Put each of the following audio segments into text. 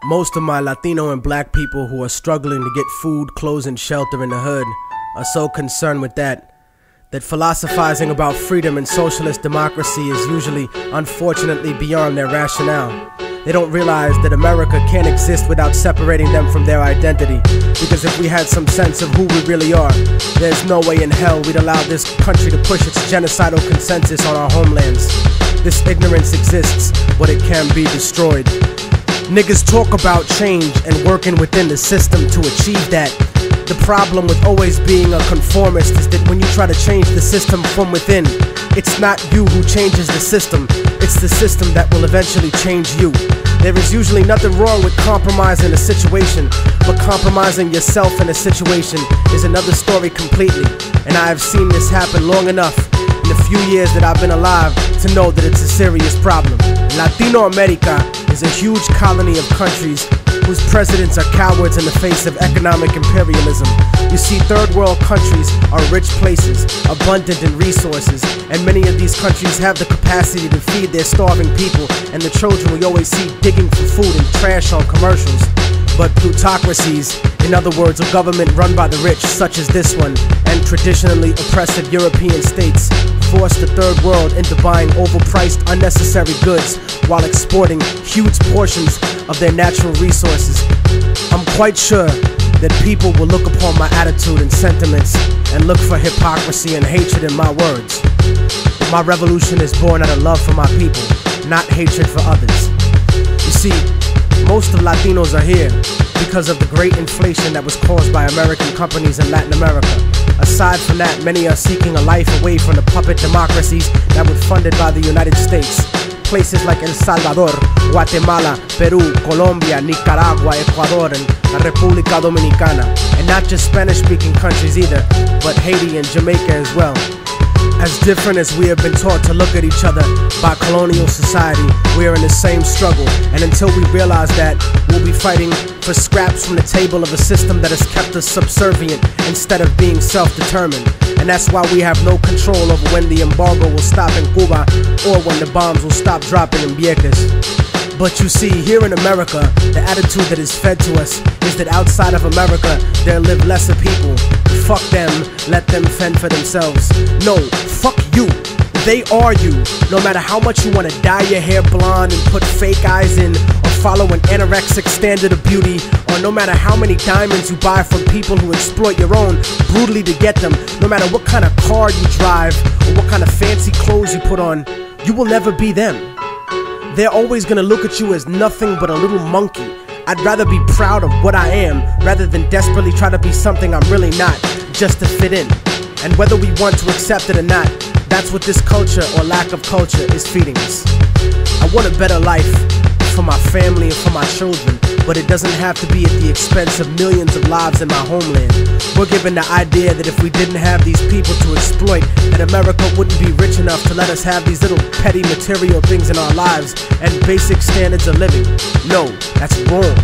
Most of my Latino and black people who are struggling to get food, clothes, and shelter in the hood are so concerned with that philosophizing about freedom and socialist democracy is usually, unfortunately, beyond their rationale. They don't realize that America can't exist without separating them from their identity. Because if we had some sense of who we really are, there's no way in hell we'd allow this country to push its genocidal consensus on our homelands. This ignorance exists, but it can be destroyed. Niggas talk about change and working within the system to achieve that. The problem with always being a conformist is that when you try to change the system from within, it's not you who changes the system, it's the system that will eventually change you. There is usually nothing wrong with compromising a situation, but compromising yourself in a situation is another story completely. And I have seen this happen long enough in the few years that I've been alive to know that it's a serious problem. Latino America is a huge colony of countries whose presidents are cowards in the face of economic imperialism. You see, third world countries are rich places, abundant in resources, and many of these countries have the capacity to feed their starving people and the children we always see digging for food and trash on commercials. But plutocracies, in other words, a government run by the rich, such as this one, and traditionally oppressive European states, force the third world into buying overpriced, unnecessary goods while exporting huge portions of their natural resources. I'm quite sure that people will look upon my attitude and sentiments and look for hypocrisy and hatred in my words. But my revolution is born out of love for my people, not hatred for others. You see, most of Latinos are here because of the great inflation that was caused by American companies in Latin America. Aside from that, many are seeking a life away from the puppet democracies that were funded by the United States. Places like El Salvador, Guatemala, Peru, Colombia, Nicaragua, Ecuador, and la República Dominicana. And not just Spanish-speaking countries either, but Haiti and Jamaica as well. As different as we have been taught to look at each other by colonial society, we are in the same struggle. And until we realize that, we'll be fighting for scraps from the table of a system that has kept us subservient instead of being self-determined. And that's why we have no control over when the embargo will stop in Cuba or when the bombs will stop dropping in Vieques. But you see, here in America, the attitude that is fed to us is that outside of America, there live lesser people. Fuck them, let them fend for themselves. No, fuck you. They are you. No matter how much you want to dye your hair blonde and put fake eyes in, or follow an anorexic standard of beauty, or no matter how many diamonds you buy from people who exploit your own brutally to get them, no matter what kind of car you drive, or what kind of fancy clothes you put on, you will never be them. They're always gonna look at you as nothing but a little monkey. I'd rather be proud of what I am rather than desperately try to be something I'm really not, just to fit in. And whether we want to accept it or not, that's what this culture or lack of culture is feeding us. I want a better life for my family and for my children, but it doesn't have to be at the expense of millions of lives in my homeland. We're given the idea that if we didn't have these people to exploit, that America wouldn't be rich enough to let us have these little petty material things in our lives and basic standards of living. No, that's wrong.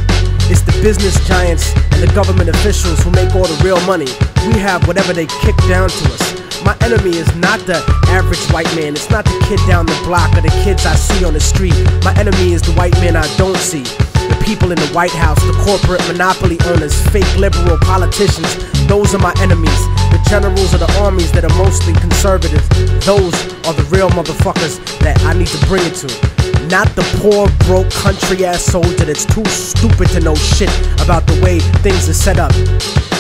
It's the business giants and the government officials who make all the real money. We have whatever they kick down to us. My enemy is not the average white man. It's not the kid down the block or the kids I see on the street. My enemy is the white man I don't see. The people in the White House, the corporate monopoly owners, fake liberal politicians, those are my enemies. The generals of the armies that are mostly conservative, those are the real motherfuckers that I need to bring it to. Not the poor, broke, country-ass soldier that's too stupid to know shit about the way things are set up.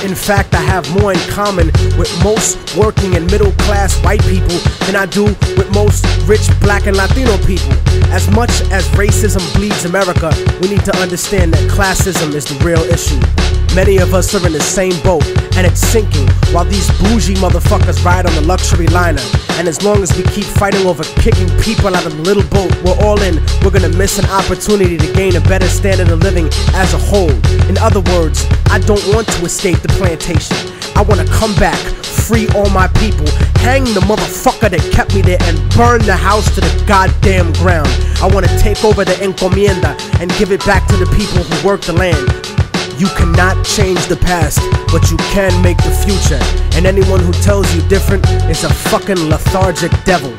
In fact, I have more in common with most working and middle-class white people than I do with most rich black and Latino people. As much as racism bleeds America, we need to understand that classism is the real issue. Many of us are in the same boat, and it's sinking, while these bougie motherfuckers ride on the luxury liner. And as long as we keep fighting over kicking people out of the little boat we're all in, we're gonna miss an opportunity to gain a better standard of living as a whole. In other words, I don't want to escape the plantation. I wanna come back, free all my people, hang the motherfucker that kept me there, and burn the house to the goddamn ground. I wanna take over the encomienda and give it back to the people who work the land. You cannot change the past, but you can make the future. And anyone who tells you different is a fucking lethargic devil.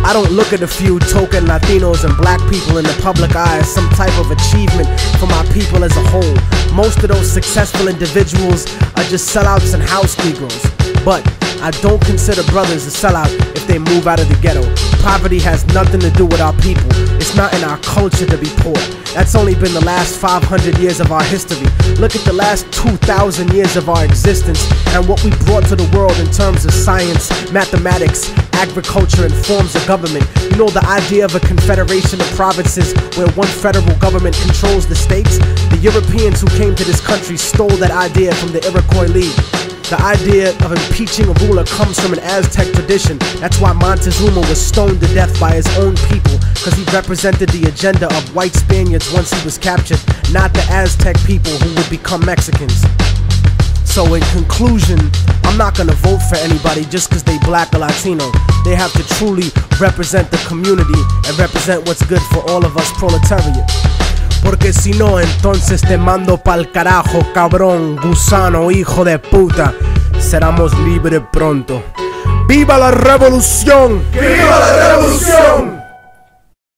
I don't look at a few token Latinos and black people in the public eye as some type of achievement for my people as a whole. Most of those successful individuals are just sellouts and house Negroes. But I don't consider brothers a sellout if they move out of the ghetto. Poverty has nothing to do with our people. It's not in our culture to be poor. That's only been the last 500 years of our history. Look at the last 2,000 years of our existence and what we brought to the world in terms of science, mathematics, agriculture, and forms of government. You know, the idea of a confederation of provinces where one federal government controls the states? The Europeans who came to this country stole that idea from the Iroquois League. The idea of impeaching a ruler comes from an Aztec tradition. That's why Montezuma was stoned to death by his own people, because he represented the agenda of white Spaniards once he was captured, not the Aztec people who would become Mexicans. So in conclusion, I'm not gonna vote for anybody just because they black or Latino. They have to truly represent the community and represent what's good for all of us proletariat. Porque si no, entonces te mando pa'l carajo, cabrón, gusano, hijo de puta. Seramos libres pronto. ¡Viva la revolución! ¡Viva la revolución!